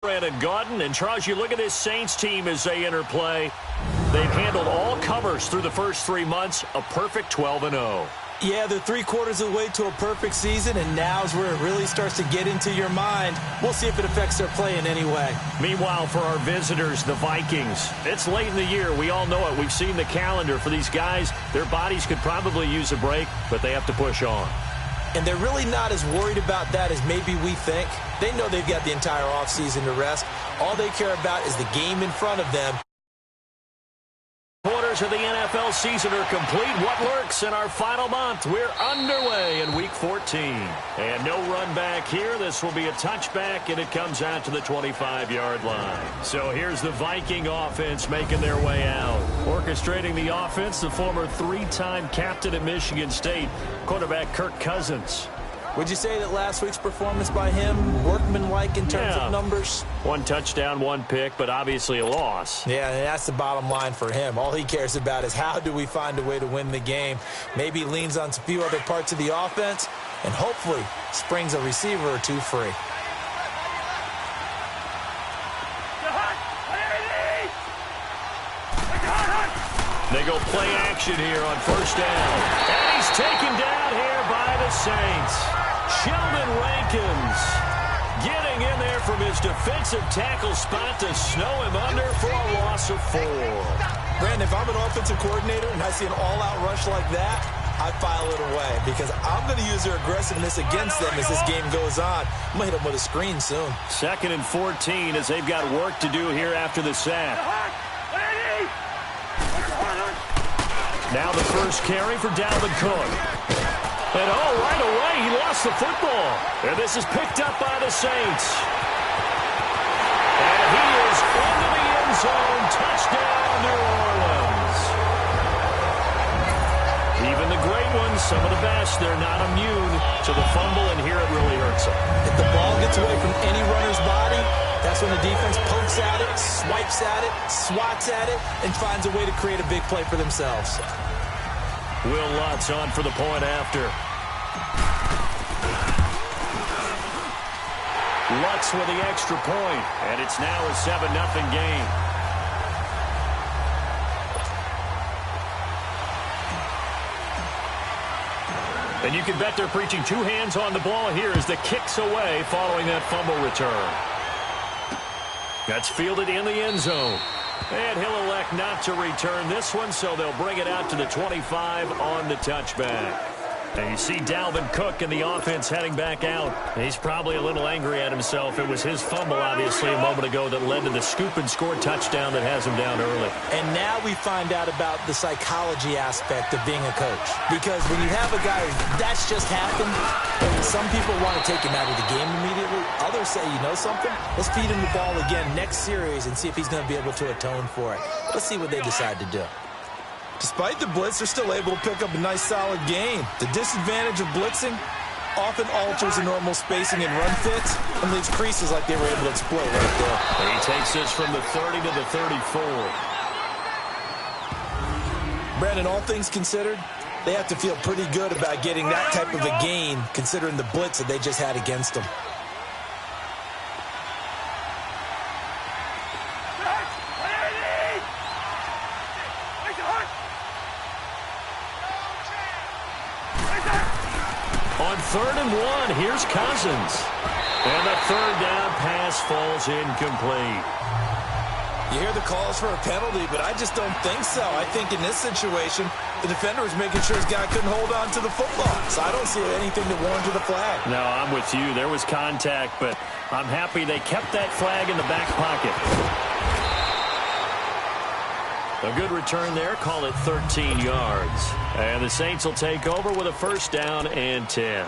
And Gordon, and Charles, you look at this Saints team as they interplay. They've handled all comers through the first 3 months, a perfect 12-0. Yeah, they're 3/4 of the way to a perfect season, and now's where it really starts to get into your mind. We'll see if it affects their play in any way. Meanwhile, for our visitors, the Vikings, it's late in the year. We all know it. We've seen the calendar for these guys. Their bodies could probably use a break, but they have to push on. And they're really not as worried about that as maybe we think. They know they've got the entire offseason to rest. All they care about is the game in front of them. Quarters of the NFL season are complete. What lurks in our final month? We're underway in Week 14. And no run back here. This will be a touchback, and it comes out to the 25-yard line. So here's the Viking offense making their way out. Orchestrating the offense, the former 3-time captain at Michigan State, quarterback Kirk Cousins. Would you say that last week's performance by him, workmanlike in terms of numbers? 1 touchdown, 1 pick, but obviously a loss. Yeah, and that's the bottom line for him. All he cares about is how do we find a way to win the game. Maybe leans on a few other parts of the offense, and hopefully springs a receiver or two free. They go play action here on first down. And he's taken down here by the Saints. Sheldon Rankins getting in there from his defensive tackle spot to snow him under for a loss of 4. Brandon, if I'm an offensive coordinator and I see an all-out rush like that, I file it away because I'm going to use their aggressiveness against them as this game goes on. I'm going to hit them with a screen soon. 2nd and 14 as they've got work to do here after the sack. Now the first carry for Dalvin Cook. And right away, he lost the football. And this is picked up by the Saints. And he is into the end zone. Touchdown, New Orleans. Even the great ones, some of the best, they're not immune to the fumble, and here it really hurts them. If the ball gets away from any runner's body, that's when the defense pokes at it, swipes at it, swats at it, and finds a way to create a big play for themselves. Will Lutz on for the point after. Lutz with the extra point, and it's now a 7-0 game. And you can bet they're preaching 2 hands on the ball here as the kick's away following that fumble return. That's fielded in the end zone. And he'll elect not to return this one, so they'll bring it out to the 25 on the touchback. And you see Dalvin Cook and the offense heading back out. He's probably a little angry at himself. It was his fumble, obviously, a moment ago that led to the scoop and score touchdown that has him down early. And now we find out about the psychology aspect of being a coach. Because when you have a guy that's just happened, and some people want to take him out of the game immediately. Others say, you know something? Let's feed him the ball again next series and see if he's going to be able to atone for it. Let's see what they decide to do. Despite the blitz, they're still able to pick up a nice, solid gain. The disadvantage of blitzing often alters the normal spacing and run fits and leaves creases like they were able to exploit right there. And he takes this from the 30 to the 34. Brandon, all things considered, they have to feel pretty good about getting that type of a gain considering the blitz that they just had against them. On 3rd and 1, here's Cousins. And the 3rd down pass falls incomplete. You hear the calls for a penalty, but I just don't think so. I think in this situation, the defender was making sure his guy couldn't hold on to the football. So I don't see anything that warranted the flag. No, I'm with you. There was contact, but I'm happy they kept that flag in the back pocket. A good return there. Call it 13 yards. And the Saints will take over with a 1st down and 10.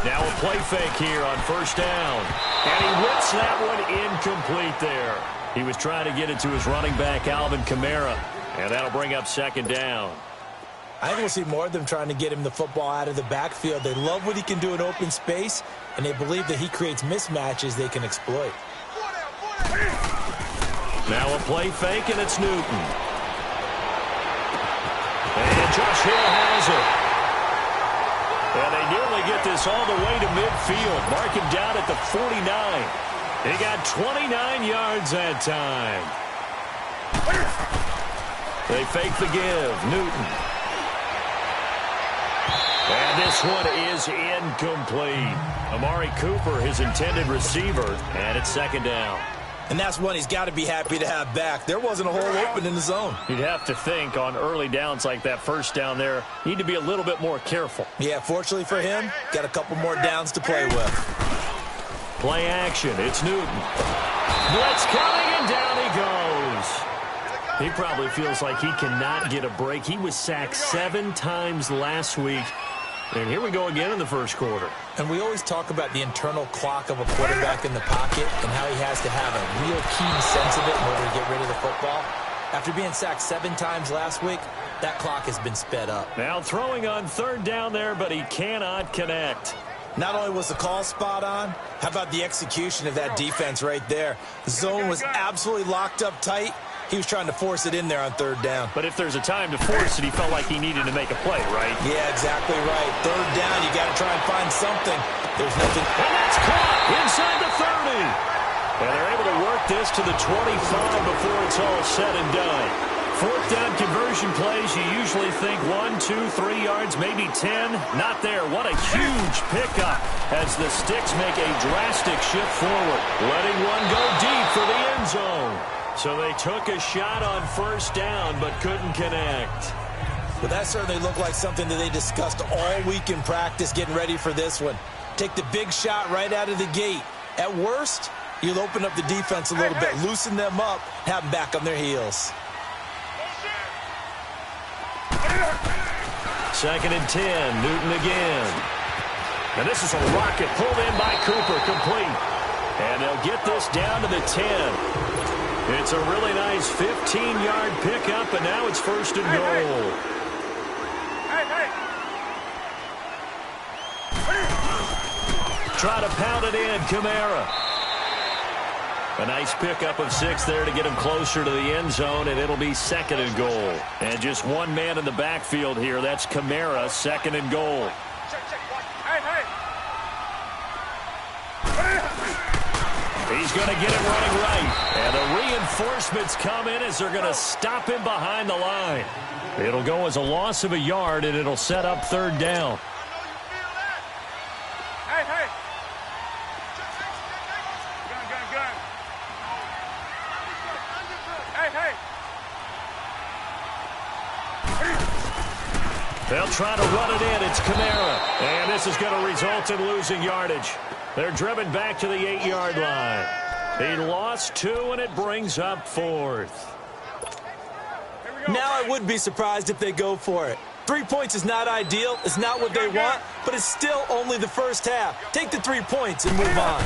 Now a play fake here on 1st down. And he whips that one incomplete there. He was trying to get it to his running back, Alvin Kamara. And that'll bring up 2nd down. I think we'll see more of them trying to get him the football out of the backfield. They love what he can do in open space, and they believe that he creates mismatches they can exploit. Now a play fake, and it's Newton. Josh Hill has it. And they nearly get this all the way to midfield. Mark him down at the 49. He got 29 yards that time. They fake the give. Newton. And this one is incomplete. Amari Cooper, his intended receiver, and it's second down. And that's one he's got to be happy to have back. There wasn't a hole open in the zone. You'd have to think on early downs like that first down there, you need to be a little bit more careful. Yeah, fortunately for him, got a couple more downs to play with. Play action. It's Newton. Blitz coming, and down he goes. He probably feels like he cannot get a break. He was sacked 7 times last week. And here we go again in the first quarter. And we always talk about the internal clock of a quarterback in the pocket and how he has to have a real keen sense of it in order to get rid of the football. After being sacked 7 times last week, that clock has been sped up. Now throwing on third down there, but he cannot connect. Not only was the call spot on, how about the execution of that defense right there? The zone was absolutely locked up tight. He was trying to force it in there on third down. But if there's a time to force it, he felt like he needed to make a play, right? Yeah, exactly right. Third down, you got to try and find something. There's nothing. And that's caught inside the 30. And they're able to work this to the 25 before it's all said and done. Fourth down conversion plays, you usually think 1, 2, 3 yards, maybe 10. Not there. What a huge pickup as the Sticks make a drastic shift forward, letting one go deep for the end zone. So they took a shot on first down but couldn't connect. Well, that certainly looked like something that they discussed all week in practice getting ready for this one. Take the big shot right out of the gate. At worst, you'll open up the defense a little bit, loosen them up, have them back on their heels. Second and 10, Newton again. And this is a rocket pulled in by Cooper, complete. And they'll get this down to the 10. It's a really nice 15-yard pickup, and now it's first and goal. Try to pound it in, Kamara. A nice pickup of 6 there to get him closer to the end zone, and it'll be second and goal. And just one man in the backfield here. That's Kamara, second and goal. He's going to get it running right. And the reinforcements come in as they're going to stop him behind the line. It'll go as a loss of a yard, and it'll set up third down. They'll try to run it in. It's Kamara. And this is going to result in losing yardage. They're driven back to the 8-yard line. He lost 2, and it brings up fourth. Now I would be surprised if they go for it. 3 points is not ideal. It's not what they want, but it's still only the first half. Take the 3 points and move on.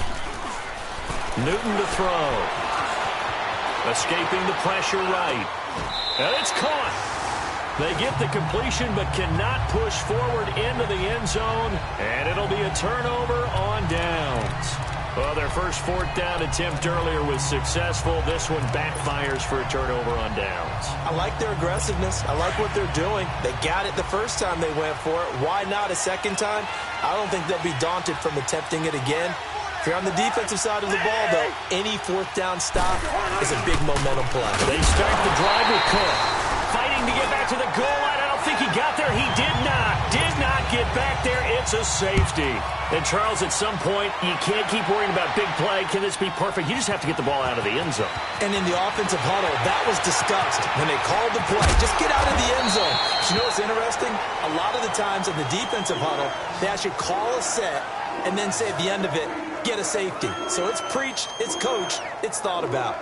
Newton to throw. Escaping the pressure right. And it's caught. They get the completion but cannot push forward into the end zone, and it'll be a turnover on downs. Well, their first fourth down attempt earlier was successful. This one backfires for a turnover on downs. I like their aggressiveness. I like what they're doing. They got it the first time they went for it. Why not a second time? I don't think they'll be daunted from attempting it again. If you're on the defensive side of the ball, though, any fourth down stop is a big momentum play. They start the drive with Cook. Fighting to get back to the goal line. I don't think he got there. He did not get back there. It's a safety. And, Charles, at some point, you can't keep worrying about big play. Can this be perfect? You just have to get the ball out of the end zone. And in the offensive huddle, that was discussed when they called the play. Just get out of the end zone. But you know what's interesting? A lot of the times in the defensive huddle, they actually call a set and then say at the end of it, get a safety. So it's preached, it's coached, it's thought about.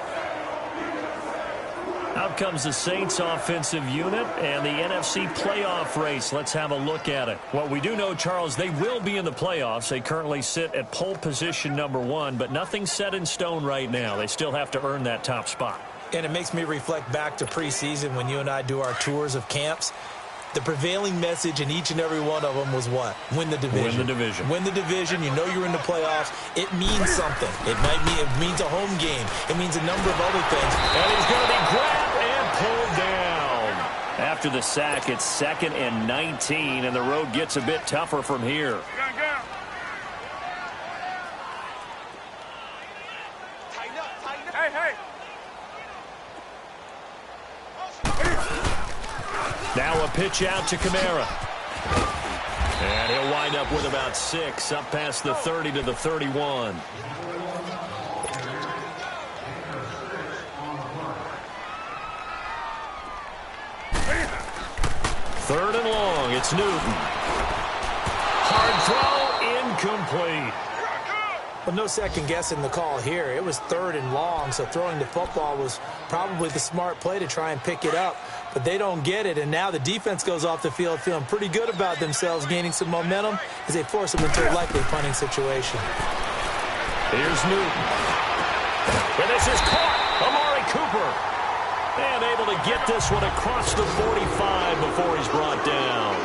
Out comes the Saints offensive unit and the NFC playoff race. Let's have a look at it. Well, we do know, Charles, they will be in the playoffs. They currently sit at pole position number 1, but nothing's set in stone right now. They still have to earn that top spot. And it makes me reflect back to preseason when you and I do our tours of camps. The prevailing message in each and every one of them was what? Win the division. Win the division. Win the division. You know you're in the playoffs. It means something. It means a home game. It means a number of other things. And he's going to be grabbed and pulled down. After the sack, it's 2nd and 19, and the road gets a bit tougher from here. Now a pitch out to Kamara. And he'll wind up with about 6, up past the 30 to the 31. Third and long, it's Newton. Hard throw, incomplete. Well, no second guessing the call here. It was 3rd and long, so throwing the football was probably the smart play to try and pick it up. But they don't get it, and now the defense goes off the field feeling pretty good about themselves, gaining some momentum as they force them into a likely punting situation. Here's Newton. And this is caught. Amari Cooper. And able to get this one across the 45 before he's brought down.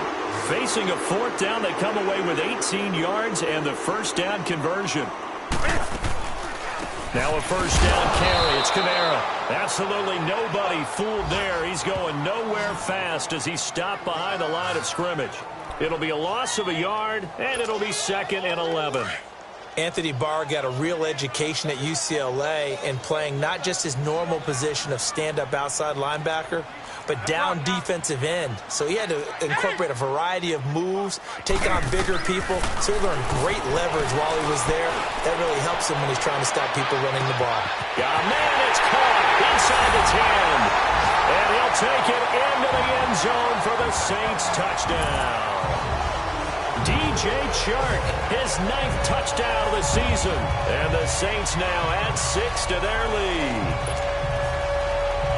Facing a 4th down, they come away with 18 yards and the first down conversion. Now a first down carry. It's Kamara. Absolutely nobody fooled there. He's going nowhere fast as he's stopped behind the line of scrimmage. It'll be a loss of a yard, and it'll be 2nd and 11. Anthony Barr got a real education at UCLA in playing not just his normal position of stand-up outside linebacker, but down defensive end. So he had to incorporate a variety of moves, take on bigger people. So he learned great leverage while he was there. That really helps him when he's trying to stop people running the ball. Got a man, it's caught inside the 10. And he'll take it into the end zone for the Saints touchdown. DJ Chark, his 9th touchdown of the season. And the Saints now add 6 to their lead.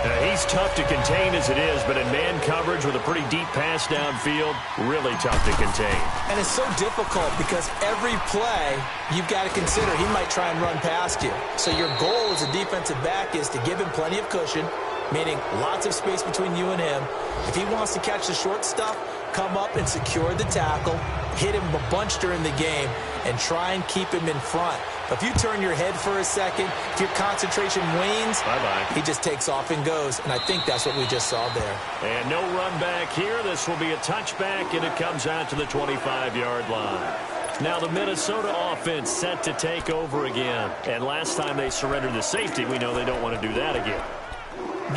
Now, he's tough to contain as it is, but in man coverage with a pretty deep pass downfield, really tough to contain. And it's so difficult because every play you've got to consider he might try and run past you. So your goal as a defensive back is to give him plenty of cushion, meaning lots of space between you and him. If he wants to catch the short stuff, come up and secure the tackle, hit him a bunch during the game, and try and keep him in front. But if you turn your head for a second, if your concentration wanes, bye-bye, he just takes off and goes. And I think that's what we just saw there. And no run back here. This will be a touchback, and it comes out to the 25-yard line. Now the Minnesota offense set to take over again. And last time they surrendered the safety, we know they don't want to do that again.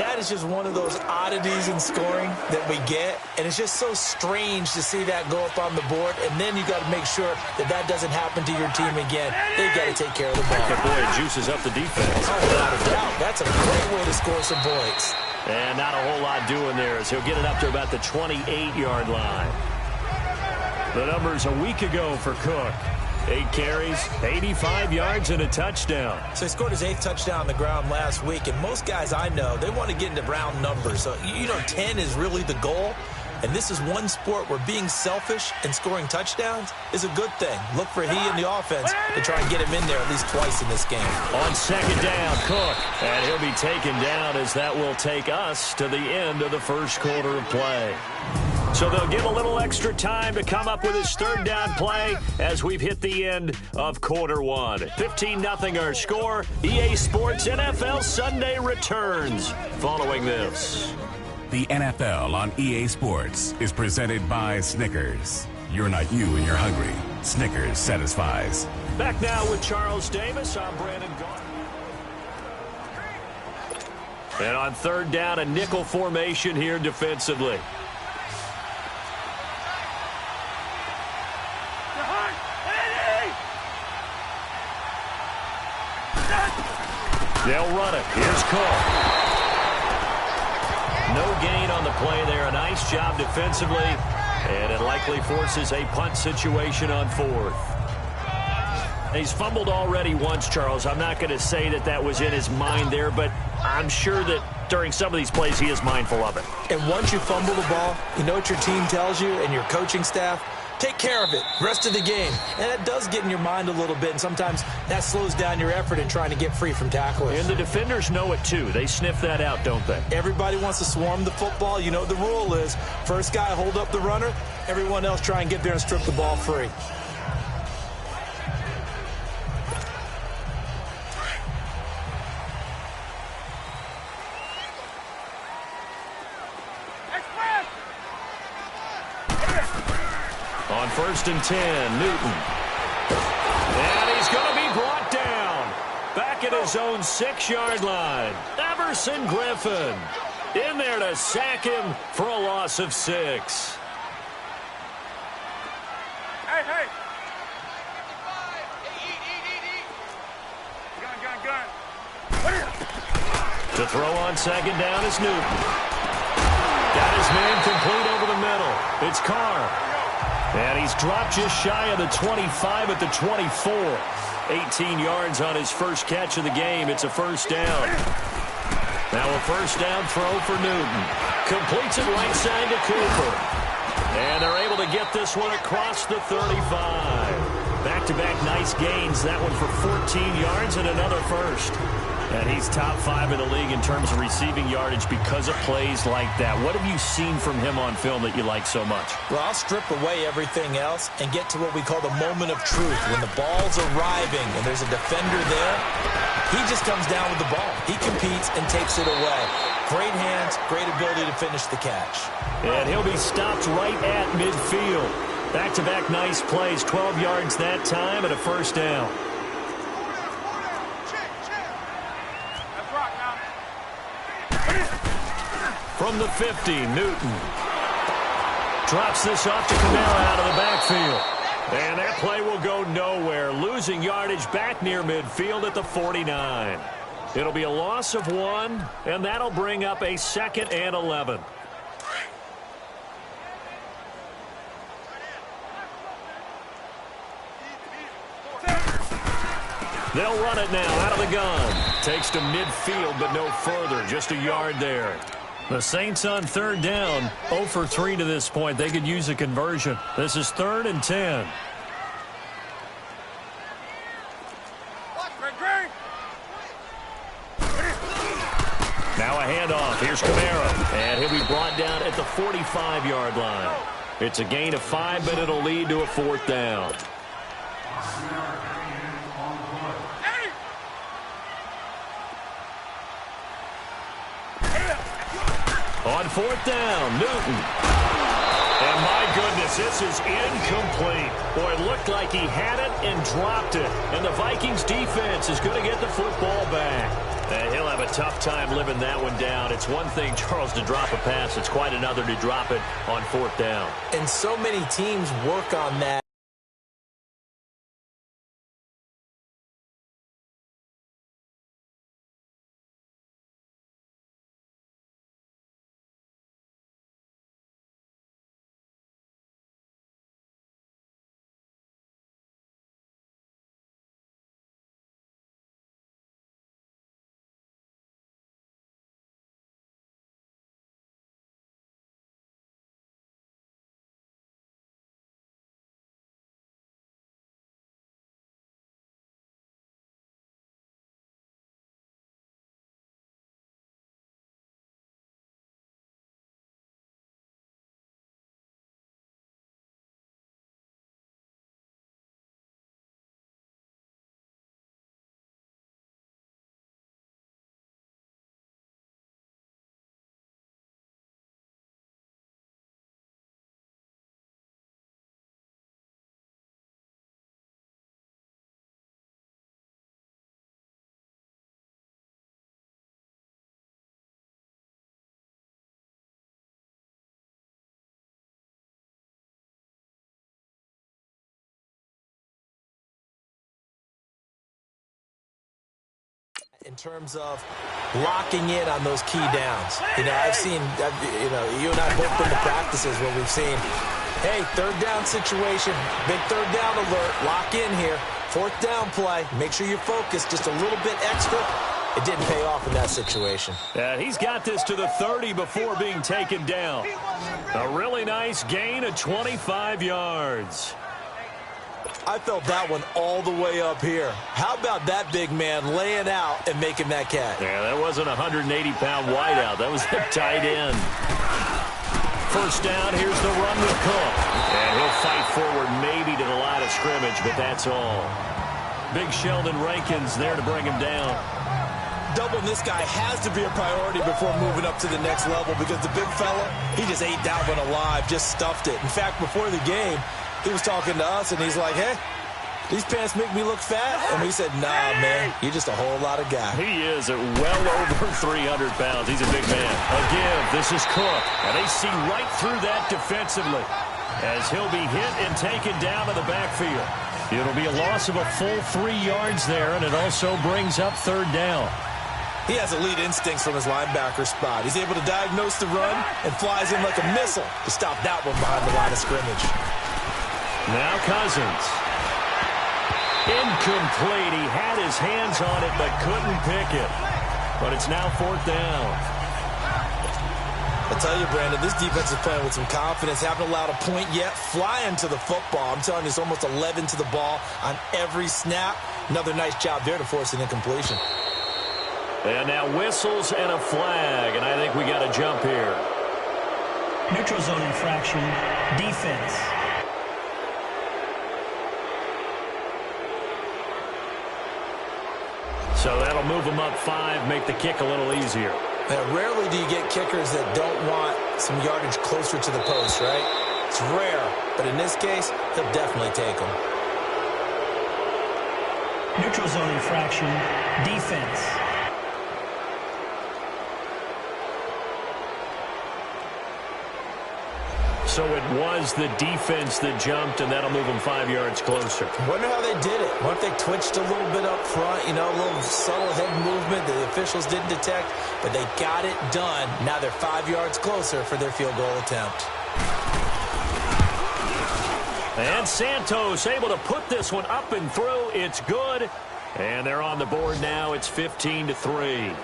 That is just one of those oddities in scoring that we get, and it's just so strange to see that go up on the board, and then you got to make sure that that doesn't happen to your team again. They've got to take care of the ball. But boy, it juices up the defense. Oh, without a doubt. That's a great way to score some points. And not a whole lot doing there as he'll get it up to about the 28-yard line. The numbers a week ago for Cook. 8 carries, 85 yards, and a touchdown. So he scored his 8th touchdown on the ground last week, and most guys I know, they want to get into round numbers. So, 10 is really the goal, and this is one sport where being selfish and scoring touchdowns is a good thing. Look for he and the offense to try and get him in there at least twice in this game. On 2nd down, Cook, and he'll be taken down as that will take us to the end of the first quarter of play. So they'll give a little extra time to come up with his 3rd down play as we've hit the end of quarter 1. 15-0 our score. EA Sports NFL Sunday returns following this. The NFL on EA Sports is presented by Snickers. You're not you and you're hungry. Snickers satisfies. Back now with Charles Davis. I'm Brandon Gaudin. And on 3rd down, a nickel formation here defensively. They'll run it. Here's Cook. No gain on the play there. A nice job defensively. And it likely forces a punt situation on 4th. He's fumbled already once, Charles. I'm not going to say that that was in his mind there, but I'm sure that during some of these plays he is mindful of it. And once you fumble the ball, you know what your team tells you and your coaching staff? Take care of it rest of the game. And that does get in your mind a little bit, and sometimes that slows down your effort in trying to get free from tacklers. And the defenders know it too. They sniff that out, don't they? Everybody wants to swarm the football. You know what the rule is. First guy hold up the runner. Everyone else try and get there and strip the ball free. On 1st and 10, Newton. And he's going to be brought down. Back at his own 6-yard line. Everson Griffin in there to sack him for a loss of 6. Hey. Gun. To throw on 2nd down is Newton. Got his man complete over the middle. It's Carr. And he's dropped just shy of the 25 at the 24. 18 yards on his first catch of the game. It's a 1st down. Now a 1st down throw for Newton. Completes it right side to Cooper. And they're able to get this one across the 35. Back-to-back nice gains. That one for 14 yards and another 1st. And he's top 5 in the league in terms of receiving yardage because of plays like that. What have you seen from him on film that you like so much? Well, I'll strip away everything else and get to what we call the moment of truth. When the ball's arriving and there's a defender there, he just comes down with the ball. He competes and takes it away. Great hands, great ability to finish the catch. And he'll be stopped right at midfield. Back-to-back nice plays, 12 yards that time and a 1st down. From the 50, Newton drops this off to Kamara out of the backfield. And that play will go nowhere, losing yardage back near midfield at the 49. It'll be a loss of 1, and that'll bring up a 2nd and 11. They'll run it now out of the gun. Takes to midfield, but no further. Just a yard there. The Saints on 3rd down. 0 for 3 to this point. They could use a conversion. This is 3rd and 10. Now a handoff. Here's Kamara. And he'll be brought down at the 45-yard line. It's a gain of 5, but it'll lead to a 4th down. On 4th down, Newton. And my goodness, this is incomplete. Boy, it looked like he had it and dropped it. And the Vikings defense is going to get the football back. And he'll have a tough time living that one down. It's one thing, Charles, to drop a pass. It's quite another to drop it on 4th down. And so many teams work on that. In terms of locking in on those key downs. You know, you and I both been to practices where we've seen, hey, 3rd down situation, big 3rd down alert, lock in here, 4th down play, make sure you're focused just a little bit extra. It didn't pay off in that situation. And he's got this to the 30 before being taken down. A really nice gain of 25 yards. I felt that one all the way up here. How about that big man laying out and making that catch? Yeah, that wasn't a 180-pound wideout. That was a tight end. 1st down, here's the run with Cook. And he'll fight forward maybe to the line of scrimmage, but that's all. Big Sheldon Rankins there to bring him down. Doubling this guy has to be a priority before moving up to the next level because the big fella, he just ate that one alive, just stuffed it. In fact, before the game, He was talking to us, and he's like, hey, these pants make me look fat? And we said, nah, man, you're just a whole lot of guy. He is at well over 300 pounds. He's a big man. A give. This is Cook. And they see right through that defensively as he'll be hit and taken down in the backfield. It'll be a loss of a full 3 yards there, and it also brings up third down. He has elite instincts from his linebacker spot. He's able to diagnose the run and flies in like a missile to stop that one behind the line of scrimmage. Now Cousins. Incomplete. He had his hands on it but couldn't pick it. But it's now fourth down. I tell you, Brandon, this defense is playing with some confidence. Haven't allowed a point yet. Flying to the football. I'm telling you, it's almost 11 to the ball on every snap. Another nice job there to force an incompletion. And now whistles and a flag, and I think we got a jump here. Neutral zone infraction, defense. So that'll move them up 5, make the kick a little easier. Now, rarely do you get kickers that don't want some yardage closer to the post, right? It's rare, but in this case, he'll definitely take them. Neutral zone infraction, defense. So it was the defense that jumped, and that'll move them 5 yards closer. Wonder how they did it. What if they twitched a little bit up front, you know, a little subtle head movement that the officials didn't detect, but they got it done. Now they're 5 yards closer for their field goal attempt. And Santos able to put this one up and through. It's good. And they're on the board now. It's 15-3.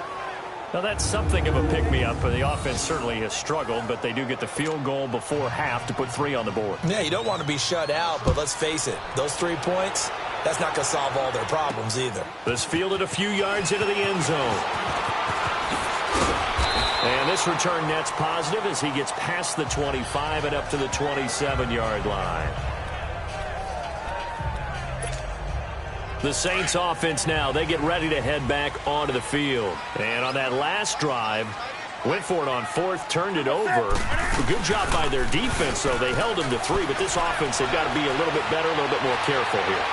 Now, that's something of a pick-me-up. The offense certainly has struggled, but they do get the field goal before half to put 3 on the board. Yeah, you don't want to be shut out, but let's face it, those 3 points, that's not going to solve all their problems either. This fielded a few yards into the end zone. And this return net's positive as he gets past the 25 and up to the 27-yard line. The Saints offense now, they get ready to head back onto the field. And on that last drive, went for it on 4th, turned it over. A good job by their defense, though. They held them to 3, but this offense, they've got to be a little bit better, a little bit more careful here.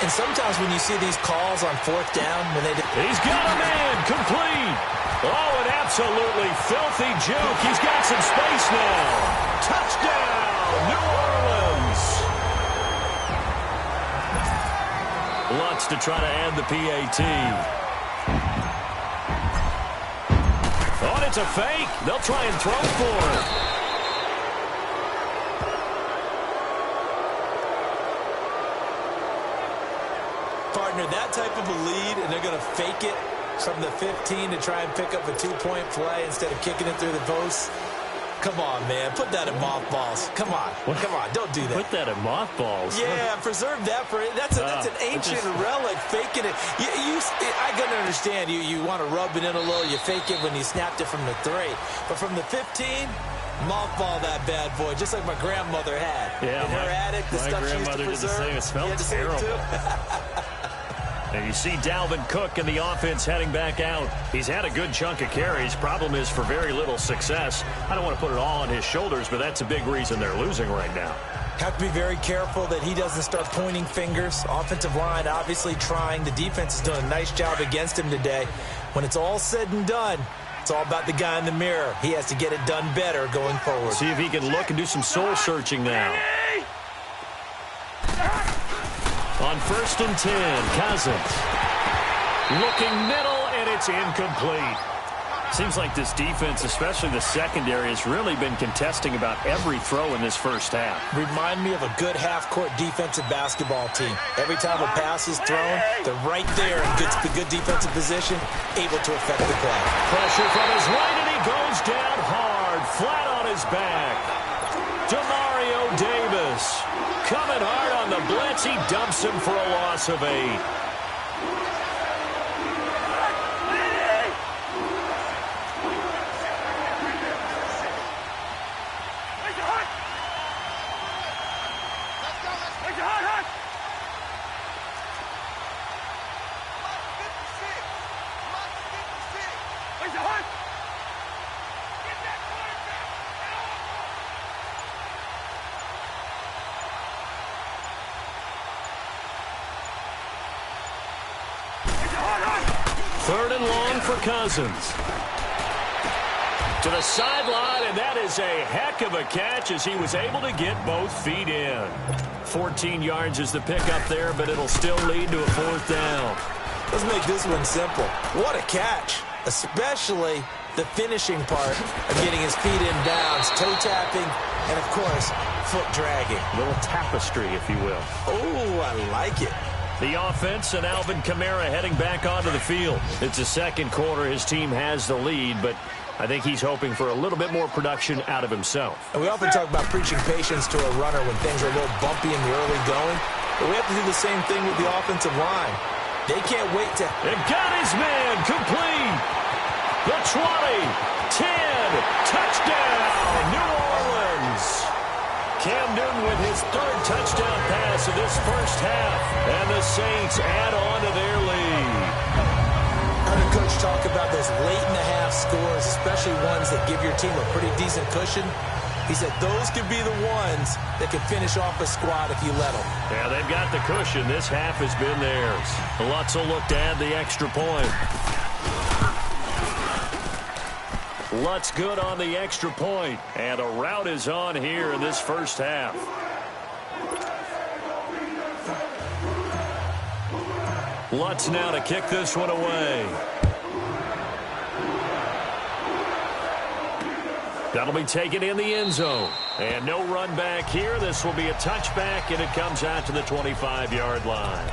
And sometimes when you see these calls on 4th down, when they... He's got a man, complete. Oh, an absolutely filthy juke. He's got some space now. Touchdown, New Orleans. Lutz to try to add the PAT. Oh, and it's a fake. They'll try and throw for it. Partner, that type of a lead, and they're going to fake it from the 15 to try and pick up a 2-point play instead of kicking it through the post. Come on, man. Put that in mothballs. Come on. What? Come on. Don't do that. Put that in mothballs. Yeah, preserve that for it. That's an ancient relic. Faking it. I can understand. You want to rub it in a little. You fake it when you snapped it from the 3. But from the 15, mothball that bad boy, just like my grandmother had. Yeah, in her attic, the stuff she used to preserve. It smelled terrible. And you see Dalvin Cook and the offense heading back out. He's had a good chunk of carries. Problem is for very little success. I don't want to put it all on his shoulders, but that's a big reason they're losing right now. Have to be very careful that he doesn't start pointing fingers. Offensive line obviously trying. The defense is doing a nice job against him today. When it's all said and done, it's all about the guy in the mirror. He has to get it done better going forward. See if he can look and do some soul-searching now. On 1st and 10, Cousins. Looking middle, and it's incomplete. Seems like this defense, especially the secondary, has really been contesting about every throw in this first half. Remind me of a good half-court defensive basketball team. Every time a pass is thrown, they're right there in good defensive position, able to affect the play. Pressure from his right, and he goes down hard, flat on his back. Demario Davis coming hard on the blitz. He dumps him for a loss of 8. Third and long for Cousins. To the sideline, and that is a heck of a catch as he was able to get both feet in. 14 yards is the pickup there, but it'll still lead to a fourth down. Let's make this one simple. What a catch, especially the finishing part of getting his feet in bounds, toe tapping, and, of course, foot dragging. A little tapestry, if you will. Oh, I like it. The offense and Alvin Kamara heading back onto the field. It's the second quarter. His team has the lead, but I think he's hoping for a little bit more production out of himself. And we often talk about preaching patience to a runner when things are a little bumpy in the early going, but we have to do the same thing with the offensive line. They can't wait to... It got his man complete. The 20, 10, touchdown, New Orleans. Cam Newton with his third touchdown pass of this first half, and the Saints add on to their lead. I heard a coach talk about those late-in-the-half scores, especially ones that give your team a pretty decent cushion. He said those could be the ones that could finish off a squad if you let them. Yeah, they've got the cushion. This half has been theirs. Lutz will look to add the extra point. Lutz good on the extra point, and a rout is on here in this first half. Lutz now to kick this one away. That'll be taken in the end zone. And no run back here. This will be a touchback, and it comes out to the 25-yard line.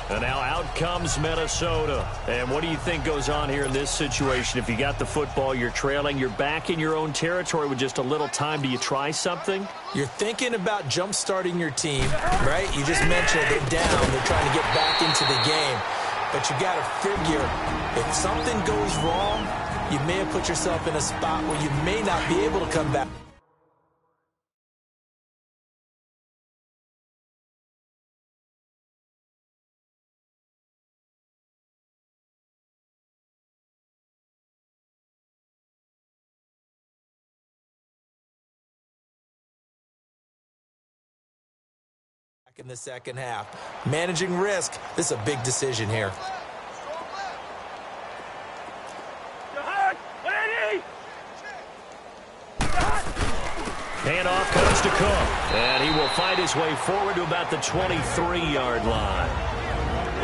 And now out comes Minnesota. And what do you think goes on here in this situation? If you got the football, you're trailing, you're back in your own territory with just a little time. Do you try something? You're thinking about jump-starting your team, right? You just mentioned they're down. They're trying to get back into the game. But you got to figure if something goes wrong, you may have put yourself in a spot where you may not be able to come back. In the second half. Managing risk. This is a big decision here. Handoff comes to Cook. And he will find his way forward to about the 23-yard line.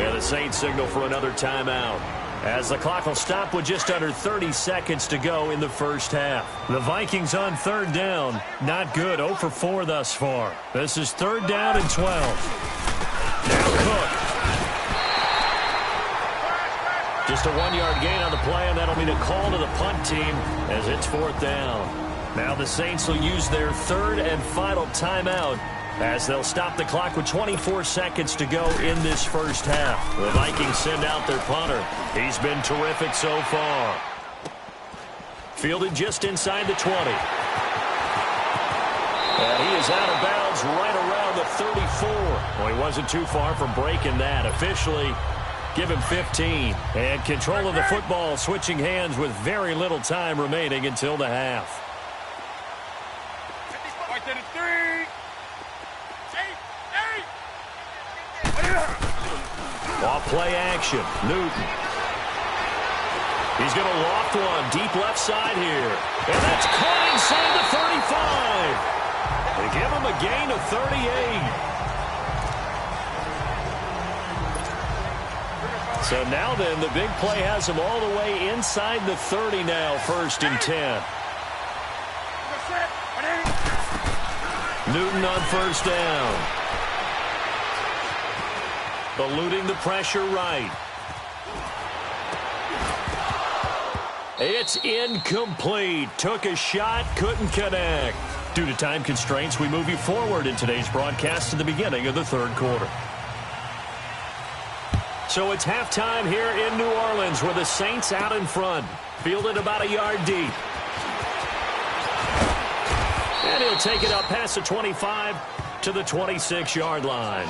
And the Saints signal for another timeout, as the clock will stop with just under 30 seconds to go in the first half. The Vikings on third down. Not good. 0 for 4 thus far. This is third down and 12. Now Cook. Just a 1-yard gain on the play, and that'll be the call to the punt team as it's fourth down. Now the Saints will use their third and final timeout, as they'll stop the clock with 24 seconds to go in this first half. The Vikings send out their punter. He's been terrific so far. Fielded just inside the 20. And he is out of bounds right around the 34. Well, he wasn't too far from breaking that. Officially, give him 15. And control of the football switching hands with very little time remaining until the half. Off play action. Newton. He's going to loft one deep left side here. And that's caught inside the 35. They give him a gain of 38. So now then, the big play has him all the way inside the 30 now, first and 10. Newton on first down. Eluding the pressure right. It's incomplete. Took a shot, couldn't connect. Due to time constraints, we move you forward in today's broadcast to the beginning of the third quarter. So it's halftime here in New Orleans with the Saints out in front. Fielded about a yard deep. And he'll take it up past the 25 to the 26-yard line.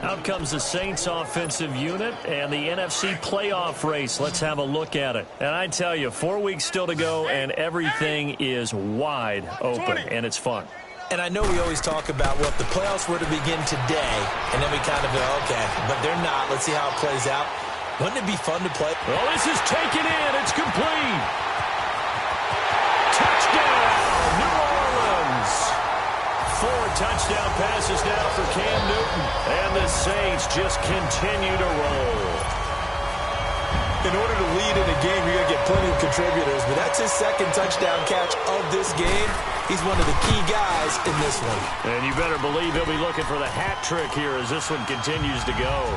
Out comes the Saints offensive unit and the NFC playoff race. Let's have a look at it. And I tell you, 4 weeks still to go, and everything is wide open, and it's fun. And I know we always talk about, well, if the playoffs were to begin today, and then we kind of go, okay, but they're not. Let's see how it plays out. Wouldn't it be fun to play? Well, this is taken in. It's complete. Touchdown, New Orleans. 4 touchdown passes now for Cam Newton. And the Saints just continue to roll. In order to lead in a game, you're going to get plenty of contributors, but that's his second touchdown catch of this game. He's one of the key guys in this one. And you better believe he'll be looking for the hat trick here as this one continues to go.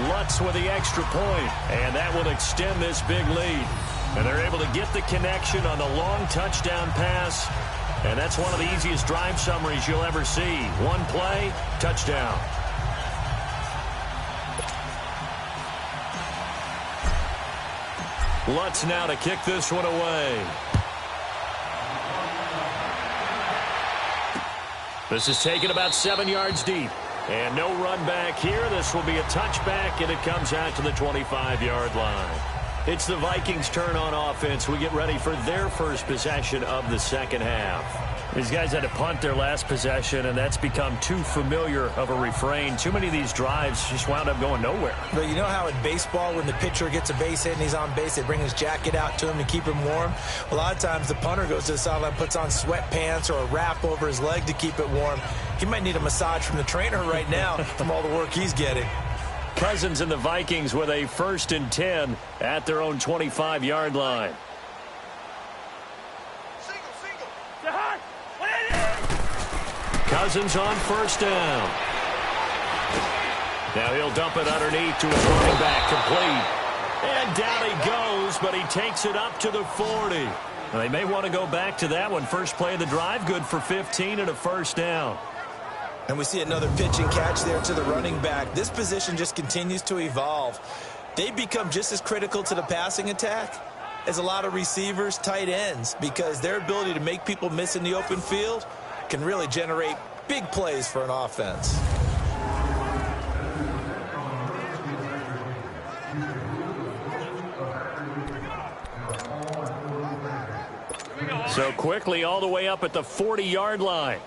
Lutz with the extra point, and that will extend this big lead. And they're able to get the connection on the long touchdown pass, and that's one of the easiest drive summaries you'll ever see. One play, touchdown. Lutz now to kick this one away. This is taken about 7 yards deep. And no run back here. This will be a touchback, and it comes out to the 25-yard line. It's the Vikings' turn on offense. We get ready for their first possession of the second half. These guys had to punt their last possession, and that's become too familiar of a refrain. Too many of these drives just wound up going nowhere. But you know how in baseball, when the pitcher gets a base hit and he's on base, they bring his jacket out to him to keep him warm? A lot of times the punter goes to the sideline, puts on sweatpants or a wrap over his leg to keep it warm. He might need a massage from the trainer right now from all the work he's getting. Cousins and the Vikings with a 1st and 10 at their own 25-yard line. Cousins on 1st down. Now he'll dump it underneath to his running back, complete. And down he goes, but he takes it up to the 40. Now they may want to go back to that one. First play of the drive, good for 15 and a 1st down. And we see another pitch and catch there to the running back. This position just continues to evolve. They become just as critical to the passing attack as a lot of receivers, tight ends, because their ability to make people miss in the open field can really generate big plays for an offense. So quickly all the way up at the 40-yard line.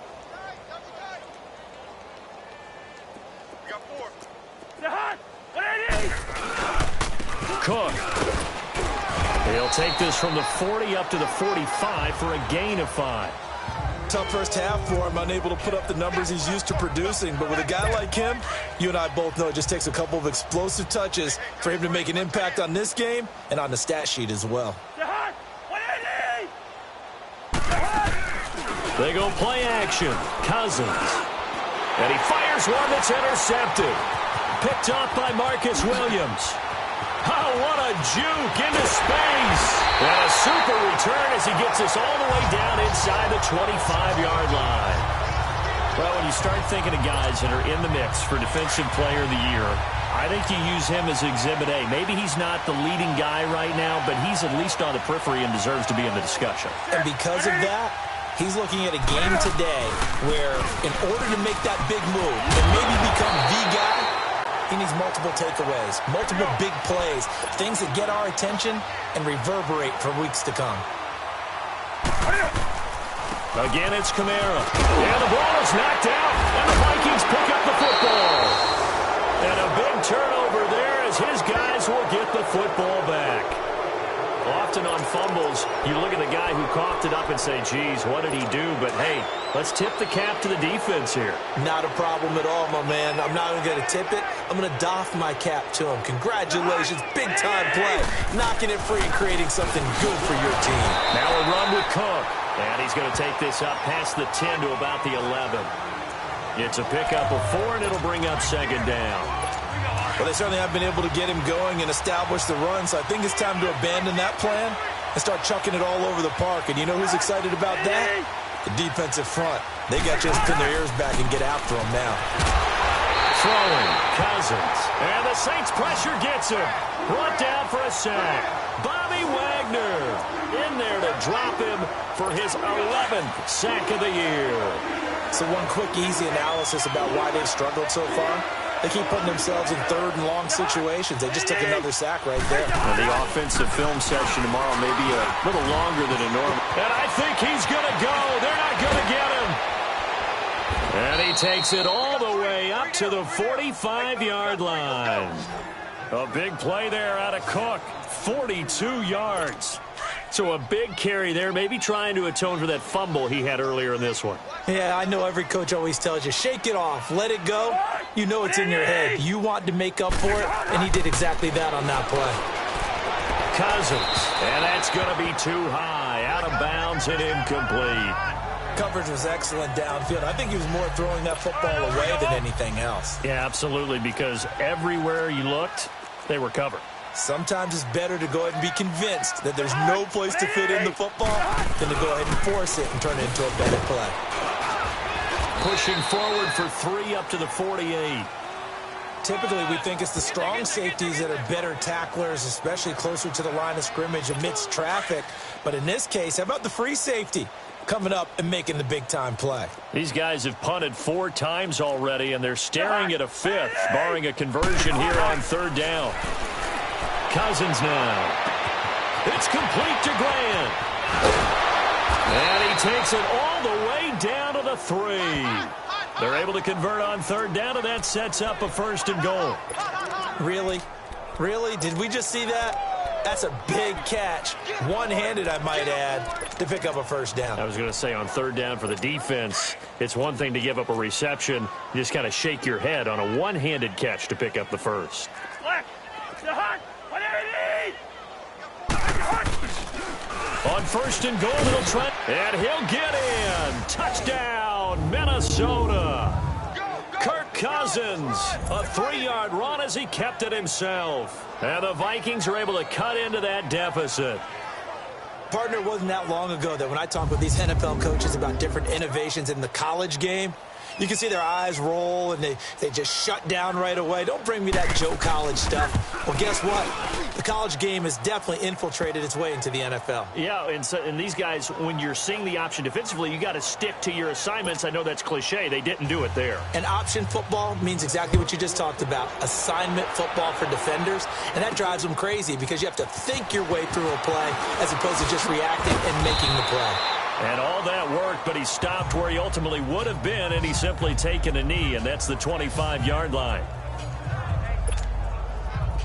Cook. He'll take this from the 40 up to the 45 for a gain of 5. Tough first half for him, unable to put up the numbers he's used to producing. But with a guy like him, you and I both know it just takes a couple of explosive touches for him to make an impact on this game and on the stat sheet as well. They go play action. Cousins. And he fires one that's intercepted. Picked off by Marcus Williams. Oh, what a juke into space. And a super return as he gets us all the way down inside the 25-yard line. Well, when you start thinking of guys that are in the mix for Defensive Player of the Year, I think you use him as Exhibit A. Maybe he's not the leading guy right now, but he's at least on the periphery and deserves to be in the discussion. And because of that, he's looking at a game today where in order to make that big move and maybe become the guy, he needs multiple takeaways, multiple big plays, things that get our attention and reverberate for weeks to come. Again, it's Kamara. And the ball is knocked out, and the Vikings pick up the football. And a big turnover there as his guys will get the football back. Often on fumbles, you look at the guy who coughed it up and say, geez, what did he do? But, hey, let's tip the cap to the defense here. Not a problem at all, my man. I'm not even going to tip it. I'm going to doff my cap to him. Congratulations. Big-time play. Knocking it free and creating something good for your team. Now a run with Cook. And he's going to take this up past the 10 to about the 11. It's a pickup of 4, and it'll bring up 2nd down. Well, they certainly have been able to get him going and establish the run, so I think it's time to abandon that plan and start chucking it all over the park. And you know who's excited about that? The defensive front. They got just pin their ears back and get after him now. Throwing, Cousins. And the Saints pressure gets him. Brought down for a sack. Bobby Wagner in there to drop him for his 11th sack of the year. So one quick, easy analysis about why they've struggled so far. They keep putting themselves in 3rd and long situations. They just took another sack right there. And the offensive film session tomorrow may be a little longer than a normal. And I think he's going to go. They're not going to get him. And he takes it all the way up to the 45-yard line. A big play there out of Cook. 42 yards. So a big carry there, maybe trying to atone for that fumble he had earlier in this one. Yeah, I know every coach always tells you, shake it off, let it go. You know it's in your head. You want to make up for it, and he did exactly that on that play. Cousins, and that's going to be too high, out of bounds and incomplete. Coverage was excellent downfield. I think he was more throwing that football away than anything else. Yeah, absolutely, because everywhere you looked, they were covered. Sometimes it's better to go ahead and be convinced that there's no place to fit in the football than to go ahead and force it and turn it into a better play. Pushing forward for 3 up to the 48. Typically, we think it's the strong safeties that are better tacklers, especially closer to the line of scrimmage amidst traffic. But in this case, how about the free safety coming up and making the big-time play? These guys have punted 4 times already, and they're staring at a 5th, barring a conversion here on 3rd down. Cousins now. It's complete to Grant. And he takes it all the way down to the 3. They're able to convert on 3rd down, and that sets up a 1st and goal. Really? Really? Did we just see that? That's a big catch. One-handed, I might add, to pick up a 1st down. I was going to say on 3rd down for the defense, it's one thing to give up a reception. You just kind of shake your head on a one-handed catch to pick up the 1st. On 1st and goal, it'll try, and he'll get in. Touchdown, Minnesota. Kirk Cousins, a 3-yard run as he kept it himself. And the Vikings are able to cut into that deficit. Partner, it wasn't that long ago that when I talk with these NFL coaches about different innovations in the college game, you can see their eyes roll and they just shut down right away. Don't bring me that Joe College stuff. Well, guess what? The college game has definitely infiltrated its way into the NFL. Yeah, and these guys, when you're seeing the option defensively, you got to stick to your assignments. I know that's cliche. They didn't do it there. And option football means exactly what you just talked about, assignment football for defenders. And that drives them crazy because you have to think your way through a play as opposed to just reacting and making the play. And all that worked, but he stopped where he ultimately would have been, and he's simply taken a knee, and that's the 25-yard line.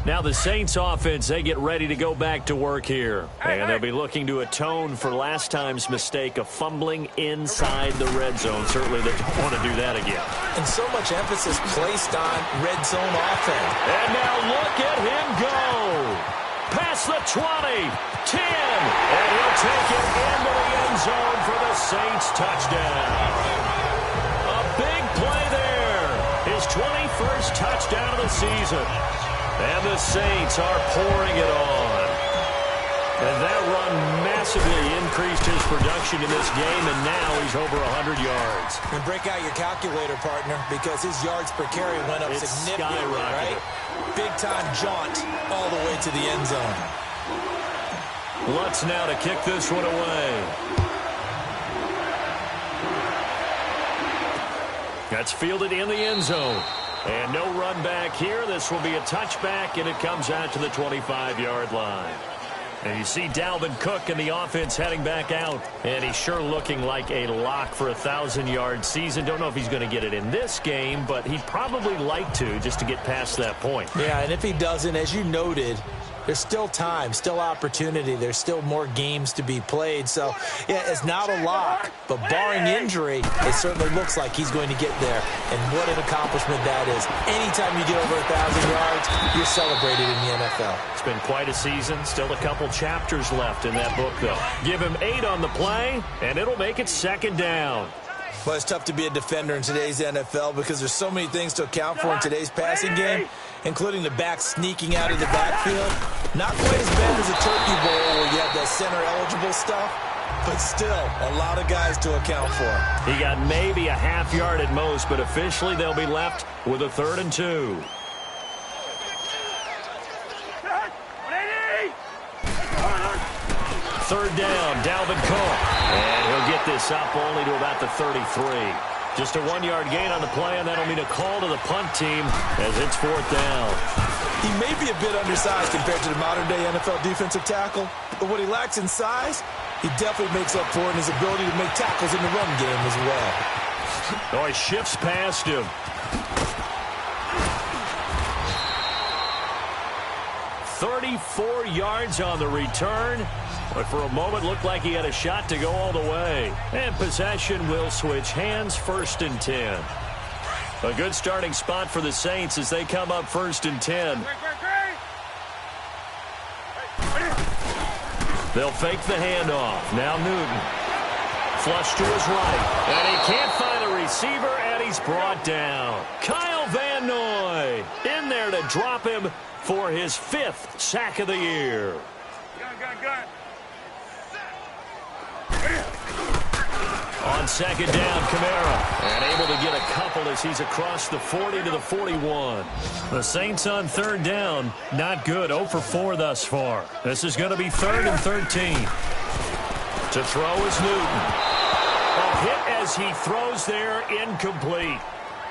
Now the Saints offense, they get ready to go back to work here. And they'll be looking to atone for last time's mistake of fumbling inside the red zone. Certainly they don't want to do that again. And so much emphasis placed on red zone offense. And now look at him go. Past the 20, 10, and he'll take it into the end zone for the Saints touchdown. A big play there. His 21st touchdown of the season. And the Saints are pouring it on. And that run massively increased his production in this game, and now he's over 100 yards. And break out your calculator, partner, because his yards per carry went up significantly, right? Big-time jaunt all the way to the end zone. Lutz now to kick this one away. That's fielded in the end zone. And no run back here. This will be a touchback, and it comes out to the 25-yard line. And you see Dalvin Cook and the offense heading back out. And he's sure looking like a lock for a 1,000-yard season. Don't know if he's going to get it in this game, but he'd probably like to just to get past that point. Yeah, and if he doesn't, as you noted, there's still time, still opportunity. There's still more games to be played. So, yeah, it's not a lock, but barring injury, it certainly looks like he's going to get there. And what an accomplishment that is. Anytime you get over 1,000 yards, you're celebrated in the NFL. It's been quite a season. Still a couple chapters left in that book, though. Give him 8 on the play, and it'll make it 2nd down. Well, it's tough to be a defender in today's NFL because there's so many things to account for in today's passing game, including the back sneaking out of the backfield. Not quite as bad as a Turkey Bowl where you have that center-eligible stuff, but still a lot of guys to account for. He got maybe a half yard at most, but officially they'll be left with a 3rd and 2. Third down, Dalvin Cook. And he'll get this up only to about the 33. Just a 1-yard gain on the play, and that'll mean a call to the punt team as it's 4th down. He may be a bit undersized compared to the modern-day NFL defensive tackle, but what he lacks in size, He definitely makes up for it in his ability to make tackles in the run game as well. Oh, he shifts past him. 34 yards on the return. But for a moment, looked like he had a shot to go all the way. And possession will switch hands, 1st and 10. A good starting spot for the Saints as they come up 1st and 10. They'll fake the handoff. Now Newton. Flush to his right. And he can't find a receiver, and he's brought down. Kyle Van Noy in there to drop him for his 5th sack of the year. On 2nd down, Kamara. And able to get a couple as he's across the 40 to the 41. The Saints on 3rd down. Not good. 0 for 4 thus far. This is going to be 3rd and 13. To throw is Newton. A hit as he throws there, incomplete.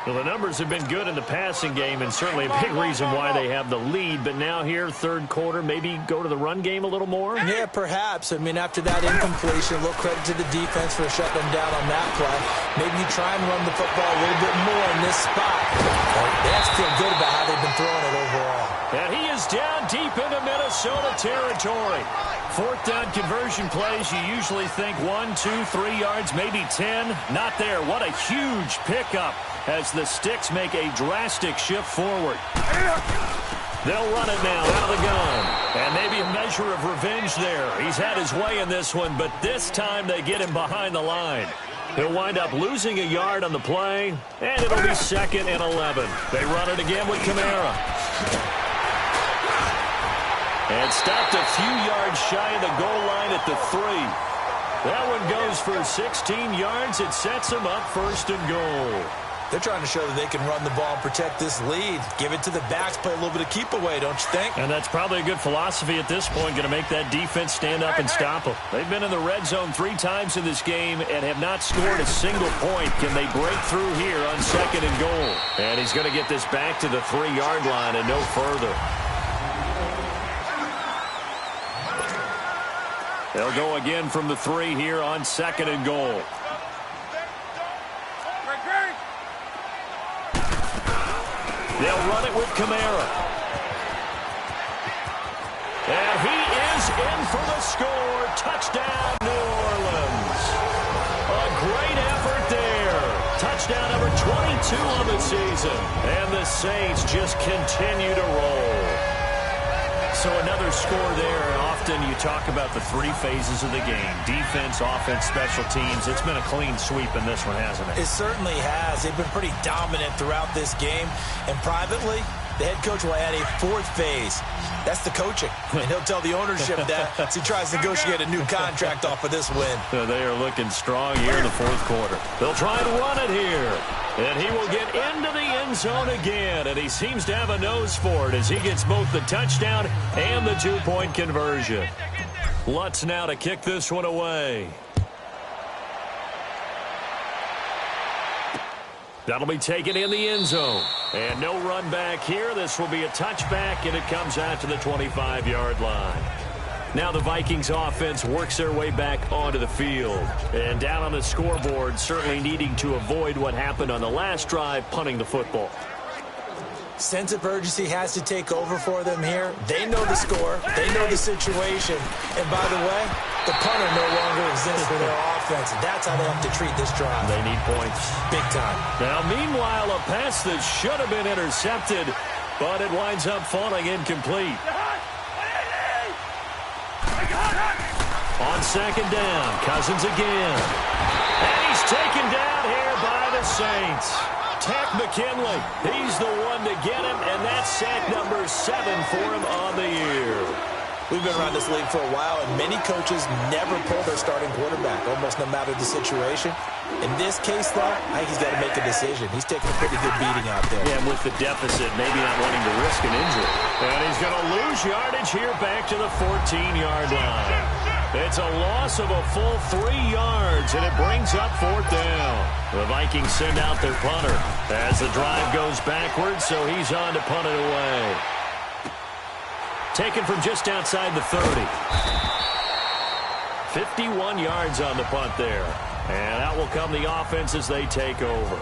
Well, the numbers have been good in the passing game, and certainly a big reason why they have the lead. But now here, 3rd quarter, maybe go to the run game a little more? Yeah, perhaps. I mean, after that incompletion, a little credit to the defense for shutting them down on that play. Maybe you try and run the football a little bit more in this spot. They have to feel good about how they've been throwing it overall. And he is down deep into Minnesota territory. 4th down conversion plays, you usually think 1, 2, 3 yards, maybe 10. Not there. What a huge pickup as the Sticks make a drastic shift forward. They'll run it now out of the gun. And maybe a measure of revenge there. He's had his way in this one, but this time they get him behind the line. He'll wind up losing a yard on the play, and it'll be 2nd and 11. They run it again with Kamara. And stopped a few yards shy of the goal line at the 3. That one goes for 16 yards. It sets him up 1st and goal. They're trying to show that they can run the ball and protect this lead. Give it to the backs, play a little bit of keep away, don't you think? And that's probably a good philosophy at this point, going to make that defense stand up and stop them. They've been in the red zone 3 times in this game and have not scored a single point. Can they break through here on 2nd and goal? And he's going to get this back to the 3-yard line and no further. They'll go again from the 3 here on 2nd and goal. They'll run it with Kamara. And he is in for the score. Touchdown, New Orleans. A great effort there. Touchdown number 22 on the season. And the Saints just continue to roll. So another score there. Often you talk about the 3 phases of the game. Defense, offense, special teams. It's been a clean sweep in this one, hasn't it? It certainly has. They've been pretty dominant throughout this game. And privately, the head coach will add a 4th phase. That's the coaching. And he'll tell the ownership that as he tries to negotiate a new contract off of this win. So they are looking strong here in the 4th quarter. They'll try and run it here. And he will get into the end zone again. And he seems to have a nose for it as he gets both the touchdown and the 2-point conversion. Lutz now to kick this one away. That'll be taken in the end zone. And no run back here. This will be a touchback, and it comes out to the 25-yard line. Now the Vikings offense works their way back onto the field. And down on the scoreboard, certainly needing to avoid what happened on the last drive, punting the football. Sense of urgency has to take over for them here. They know the score. They know the situation. And by the way, the punter no longer exists for their offense. And that's how they have to treat this drive. They need points. Big time. Now, meanwhile, a pass that should have been intercepted, but it winds up falling incomplete. On 2nd down, Cousins again. And he's taken down here by the Saints. Takk McKinley, he's the one to get him, and that's sack number 7 for him on the year. We've been around this league for a while, and many coaches never pull their starting quarterback, almost no matter the situation. In this case, though, I think he's got to make a decision. He's taking a pretty good beating out there. Yeah, and with the deficit, maybe not wanting to risk an injury. And he's going to lose yardage here back to the 14-yard line. It's a loss of a full 3 yards, and it brings up 4th down. The Vikings send out their punter as the drive goes backwards, so he's on to punt it away. Taken from just outside the 30. 51 yards on the punt there. And out will come the offense as they take over.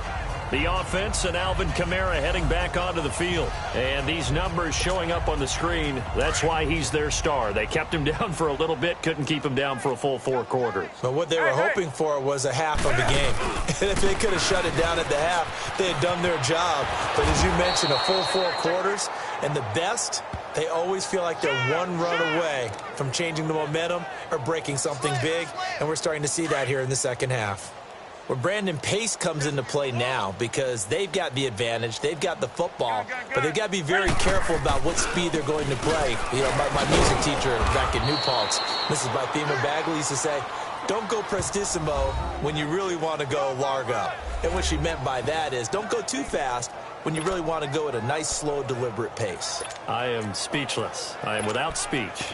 The offense and Alvin Kamara heading back onto the field. And these numbers showing up on the screen, that's why he's their star. They kept him down for a little bit, couldn't keep him down for a full 4 quarters. But what they were hoping for was a half of the game. And if they could have shut it down at the half, they had done their job. But as you mentioned, a full 4 quarters, and the best, they always feel like they're one run away from changing the momentum or breaking something big, and we're starting to see that here in the second half. Well, Brandon, pace comes into play now because they've got the advantage. They've got the football, but they've got to be very careful about what speed they're going to play. You know, my music teacher back at New Paltz, Mrs. Bythema Bagley, used to say, don't go prestissimo when you really want to go largo. And what she meant by that is don't go too fast when you really want to go at a nice, slow, deliberate pace. I am speechless. I am without speech.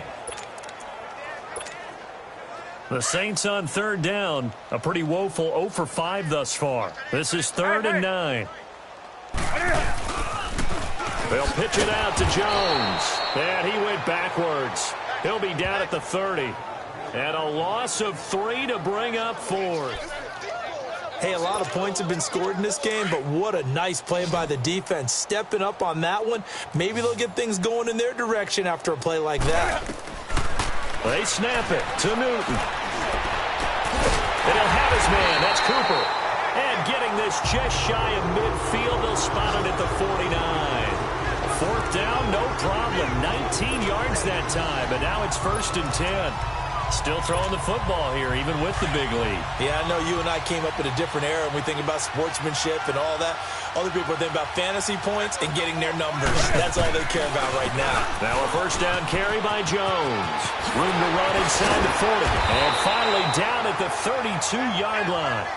The Saints on third down. A pretty woeful 0 for 5 thus far. This is 3rd and 9. They'll pitch it out to Jones. And he went backwards. He'll be down at the 30. And a loss of 3 to bring up 4th. Hey, a lot of points have been scored in this game, but what a nice play by the defense. Stepping up on that one. Maybe they'll get things going in their direction after a play like that. They snap it to Newton. And he'll have his man. That's Cooper. And getting this just shy of midfield, they'll spot it at the 49. 4th down, no problem. 19 yards that time, but now it's 1st and 10. Still throwing the football here, even with the big lead. Yeah, I know you and I came up in a different era, and we think about sportsmanship and all that. Other people think about fantasy points and getting their numbers. That's all they care about right now. Now a 1st down carry by Jones. Room to run inside the 40. And finally down at the 32-yard line.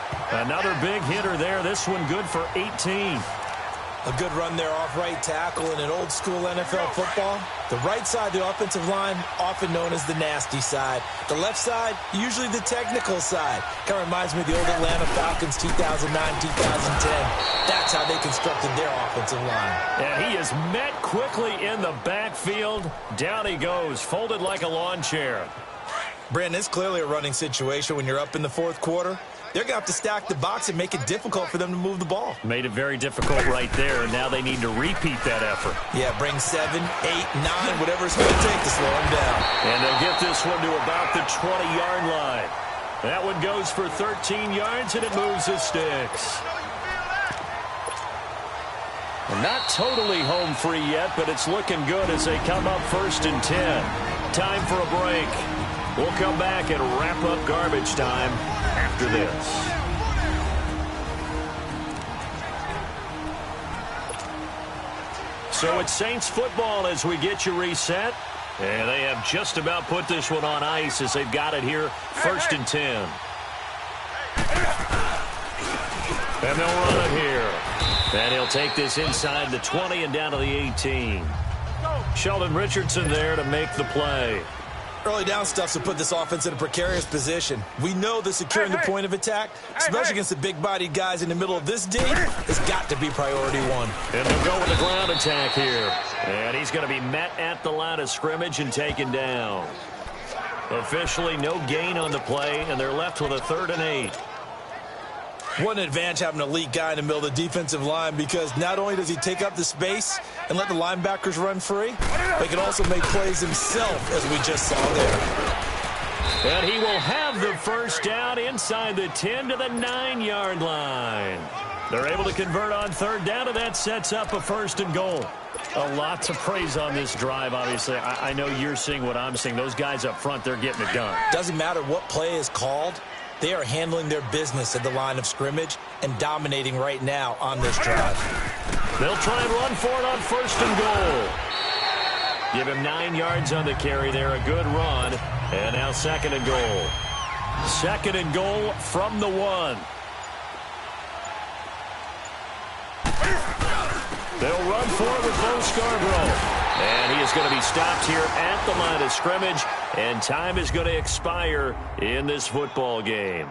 Another big hitter there. This one good for 18. A good run there off right tackle in an old-school NFL football. The right side of the offensive line, often known as the nasty side. The left side, usually the technical side. Kind of reminds me of the old Atlanta Falcons 2009, 2010. That's how they constructed their offensive line. And he is met quickly in the backfield. Down he goes, folded like a lawn chair. Brandon, it's clearly a running situation when you're up in the 4th quarter. They're going to have to stack the box and make it difficult for them to move the ball. Made it very difficult right there, and now they need to repeat that effort. Yeah, bring 7, 8, 9, whatever it's going to take to slow them down. And they'll get this one to about the 20-yard line. That one goes for 13 yards, and it moves the sticks. Not totally home free yet, but it's looking good as they come up 1st and 10. Time for a break. We'll come back and wrap up garbage time after this. So it's Saints football as we get you reset. And they have just about put this one on ice as they've got it here, 1st and 10. And they'll run it here. And he'll take this inside the 20 and down to the 18. Sheldon Richardson there to make the play. Early down stuff to put this offense in a precarious position. We know that securing the point of attack, especially against the big-bodied guys in the middle of this D, has got to be priority 1. And they'll go with the ground attack here. And he's going to be met at the line of scrimmage and taken down. Officially no gain on the play, and they're left with a 3rd and 8. What an advantage having an elite guy in the middle of the defensive line, because not only does he take up the space and let the linebackers run free, but he can also make plays himself, as we just saw there. And he will have the 1st down inside the 10 to the 9-yard line. They're able to convert on 3rd down, and that sets up a 1st and goal. A lot to praise on this drive, obviously. I know you're seeing what I'm seeing. Those guys up front, they're getting it done. Doesn't matter what play is called. They are handling their business at the line of scrimmage and dominating right now on this drive. They'll try and run for it on 1st and goal. Give him 9 yards on the carry there. A good run. And now 2nd and goal. 2nd and goal from the 1. They'll run for it with Bo Scarborough. And he is going to be stopped here at the line of scrimmage. And time is going to expire in this football game.